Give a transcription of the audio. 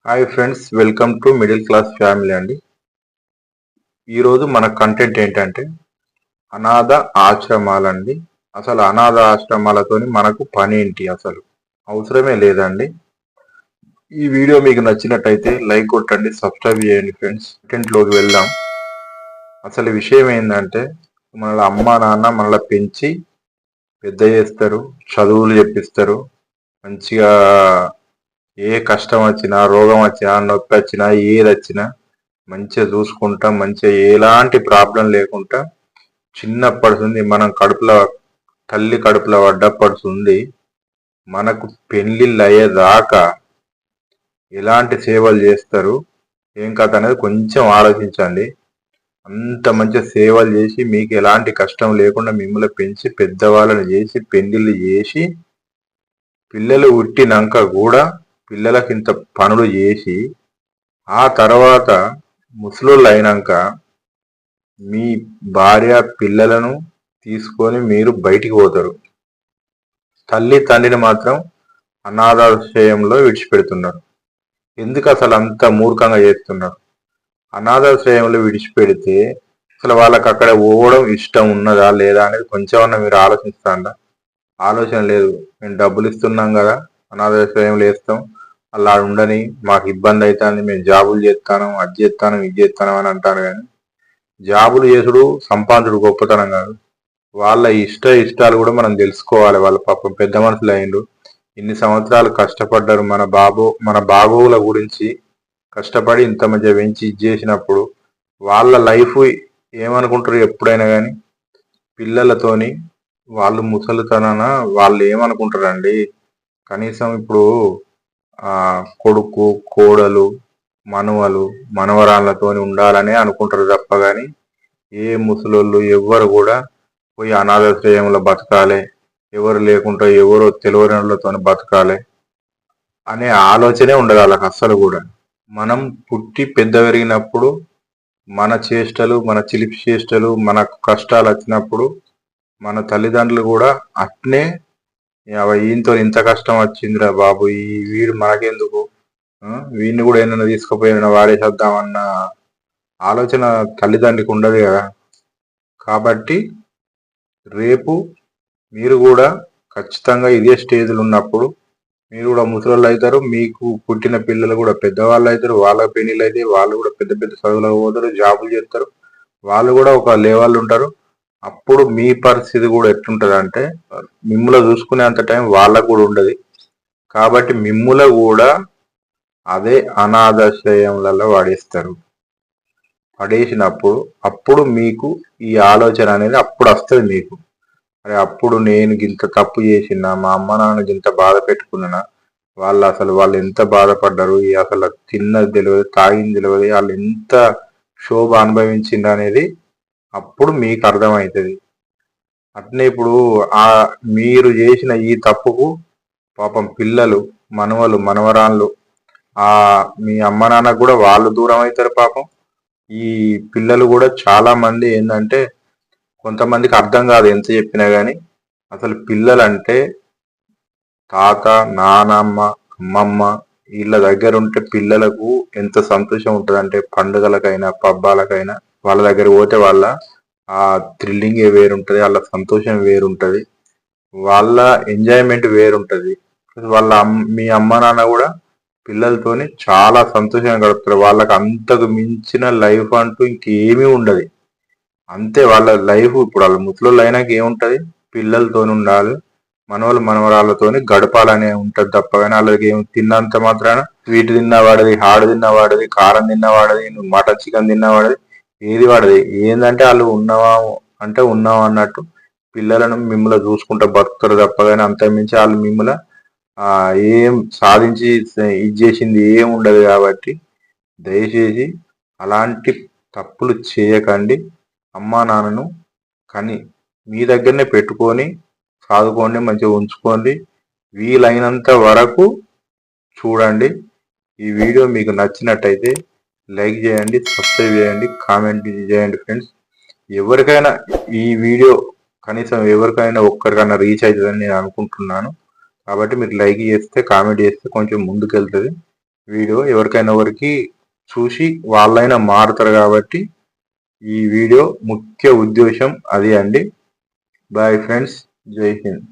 Hi friends, welcome to middle class family అండి. ఈరోజు మన కంటెంట్ ఏంటంటే అనాథ ఆశ్రమాలండి. అసలు అనాథ ఆశ్రమాలతోని మనకు పని ఏంటి? అసలు అవసరమే లేదండి. ఈ వీడియో మీకు నచ్చినట్టయితే లైక్ కొట్టండి, సబ్స్క్రైబ్ చేయండి ఫ్రెండ్స్. కంటెంట్లోకి వెళ్దాం. అసలు విషయం ఏంటంటే మన అమ్మ నాన్న మనల్ని పెంచి పెద్ద చేస్తారు, చదువులు చెప్పిస్తారు, మంచిగా ఏ కష్టం వచ్చినా, రోగం వచ్చినా, నొప్పి వచ్చినా, ఏది వచ్చినా మంచిగా చూసుకుంటా, మంచిగా ఎలాంటి ప్రాబ్లం లేకుండా చిన్నప్పటి నుండి మనం తల్లి కడుపులో పడ్డప్పటి నుండి మనకు పెళ్లిళ్ళు అయ్యేదాకా ఎలాంటి సేవలు చేస్తారు, ఏం కథ అనేది కొంచెం ఆలోచించండి. అంత మంచి సేవలు చేసి మీకు ఎలాంటి కష్టం లేకుండా మిమ్మల్ని పెంచి పెద్దవాళ్ళని చేసి పెళ్లిళ్ళు చేసి పిల్లలు పుట్టినాక కూడా పిల్లలకి ఇంత పనులు చేసి ఆ తర్వాత ముసలోళ్ళు అయినాక మీ భార్య పిల్లలను తీసుకొని మీరు బయటికి పోతారు. తల్లి తండ్రిని మాత్రం అనాథాశ్రయంలో విడిచిపెడుతున్నారు. ఎందుకు అసలు అంత మూర్ఖంగా చేస్తున్నారు? అనాథాశ్రయంలో విడిచిపెడితే అసలు వాళ్ళకి అక్కడ పోవడం ఇష్టం ఉన్నదా లేదా అనేది కొంచెమన్నా మీరు ఆలోచిస్తారా? ఆలోచన లేదు. మేము డబ్బులు ఇస్తున్నాం కదా, అనాథాశ్రయంలో వేస్తాం, అలా ఉండని, మాకు ఇబ్బంది అవుతుంది, మేము జాబులు చేస్తాను, అది చేస్తాను, ఇది చేస్తాను అని అంటారు. కానీ జాబులు చేసుడు సంపాదకుడు గొప్పతనం కాదు. వాళ్ళ ఇష్టాలు కూడా మనం తెలుసుకోవాలి. వాళ్ళ పాపం పెద్ద మనుషులు అయిండు, ఇన్ని సంవత్సరాలు కష్టపడ్డారు, మన బాగోగుల గురించి కష్టపడి ఇంత మధ్య పెంచి ఇది చేసినప్పుడు వాళ్ళ లైఫ్ ఏమనుకుంటారు? ఎప్పుడైనా కానీ పిల్లలతోని వాళ్ళు ముసలితనాన వాళ్ళు ఏమనుకుంటారండి? కనీసం ఇప్పుడు కొడుకు, కోడలు, మనవలు, మనవరాళ్ళతోని ఉండాలనే అనుకుంటారు తప్ప కానీ ఏ ముసలోళ్ళు ఎవ్వరు కూడా పోయి అనాథాశ్రయంలో బతకాలి, ఎవరు లేకుండా ఎవరో తెలియనితో బతకాలి అనే ఆలోచనే ఉండదు వాళ్ళకి అస్సలు కూడా. మనం పుట్టి పెద్ద పెరిగినప్పుడు మన చేష్టలు, మన చిలిపి చేష్టలు, మనకు కష్టాలు వచ్చినప్పుడు మన తల్లిదండ్రులు కూడా అట్నే ఈయనతో ఇంత కష్టం వచ్చిందిరా బాబు, ఈ వీడు మనకెందుకు, వీడిని కూడా ఏమైనా తీసుకుపోయినా వాడేసేద్దామన్న ఆలోచన తల్లిదండ్రికి ఉండదు కదా. కాబట్టి రేపు మీరు కూడా ఖచ్చితంగా ఇదే స్టేజ్లో ఉన్నప్పుడు మీరు కూడా ముసలోళ్ళు అవుతారు, మీకు పుట్టిన పిల్లలు కూడా పెద్దవాళ్ళు అవుతారు, వాళ్ళ పెళ్ళిళ్ళు అయితే వాళ్ళు కూడా పెద్ద పెద్ద చదువులకు పోతారు, జాబులు చేస్తారు, వాళ్ళు కూడా ఒక లెవెల్ ఉంటారు. అప్పుడు మీ పరిస్థితి కూడా ఎట్లుంటది అంటే మిమ్మల్ని చూసుకునే అంత టైం వాళ్ళకు కూడా ఉండదు. కాబట్టి మిమ్ముల కూడా అదే అనాథాశ్రయంలలో పడేసినప్పుడు అప్పుడు మీకు ఈ ఆలోచన అనేది అప్పుడు వస్తుంది మీకు. అరే అప్పుడు నేను ఇంత తప్పు చేసిన, మా అమ్మ నాన్న ఇంత బాధ పెట్టుకున్నా, వాళ్ళు ఎంత బాధపడ్డారు, అసలు తిన్నది తెలియదు, తాగింది తెలియదు, వాళ్ళు ఎంత శోభ అనుభవించింది అనేది అప్పుడు మీకు అర్థమవుతుంది. అట్నే ఇప్పుడు మీరు చేసిన ఈ తప్పుకు పాపం పిల్లలు, మనవలు, మనవరాళ్ళు, మీ అమ్మ నాన్న కూడా వాళ్ళు దూరం అవుతారు పాపం. ఈ పిల్లలు కూడా చాలా మంది ఏంటంటే కొంతమందికి అర్థం కాదు ఎంత చెప్పినా కానీ, అసలు పిల్లలంటే తాత, నానమ్మ, అమ్మమ్మ వీళ్ళ దగ్గర ఉంటే పిల్లలకు ఎంత సంతోషం ఉంటుంది అంటే పండుగలకైనా పబ్బాలకైనా వాళ్ళ దగ్గర పోతే వాళ్ళ ఆ థ్రిల్లింగే వేరుంటది, వాళ్ళ సంతోషం వేరుంటది, వాళ్ళ ఎంజాయ్మెంట్ వేరుంటది. మీ అమ్మ నాన్న కూడా పిల్లలతోని చాలా సంతోషంగా గడుపుతారు. వాళ్ళకి అంతకు మించిన లైఫ్ అంటూ ఇంకేమీ ఉండదు. అంతే వాళ్ళ లైఫ్. ఇప్పుడు వాళ్ళ ముసలోళ్ళు అయినాక ఏముంటది? పిల్లలతో ఉండాలి, మనవలు మనవరాళ్ళతోని గడపాలనే ఉంటది తప్ప కానీ వాళ్ళకి ఏం తిన్నంత మాత్రాన స్వీట్ తిన్నవాడది, హాడ్ తిన్నవాడది, కారం తిన్నవాడది, మటన్ చికెన్ తిన్నవాడది, ఏది వాడది ఏంటంటే వాళ్ళు ఉన్నావా అంటే ఉన్నావా అన్నట్టు పిల్లలను మిమ్మల్ని చూసుకుంటూ బతుకుతారు తప్ప కానీ అంతకుమించి వాళ్ళు మిమ్మల్ని ఏం సాధించి ఇది చేసింది ఏం ఉండదు. కాబట్టి దయచేసి అలాంటి తప్పులు చేయకండి. అమ్మా నాన్నను కానీ మీ దగ్గరనే పెట్టుకొని సాదుకోండి, మంచిగా ఉంచుకోండి, వీలైనంత వరకు చూడండి. ఈ వీడియో మీకు నచ్చినట్టయితే లైక్ చేయండి, సబ్స్క్రైబ్ చేయండి, కామెంట్ చేయండి ఫ్రెండ్స్. ఎవరికైనా ఈ వీడియో కనీసం ఎవరికైనా ఒక్కరికైనా రీచ్ అవుతుందని నేను అనుకుంటున్నాను. కాబట్టి మీరు లైక్ చేస్తే, కామెంట్ చేస్తే కొంచెం ముందుకు వెళ్తుంది. వీడియో ఎవరికైనా ఎవరికి చూసి వాళ్ళైనా మారుతారు కాబట్టి ఈ వీడియో ముఖ్య ఉద్దేశం అది అండి. బాయ్ ఫ్రెండ్స్, జై హింద్.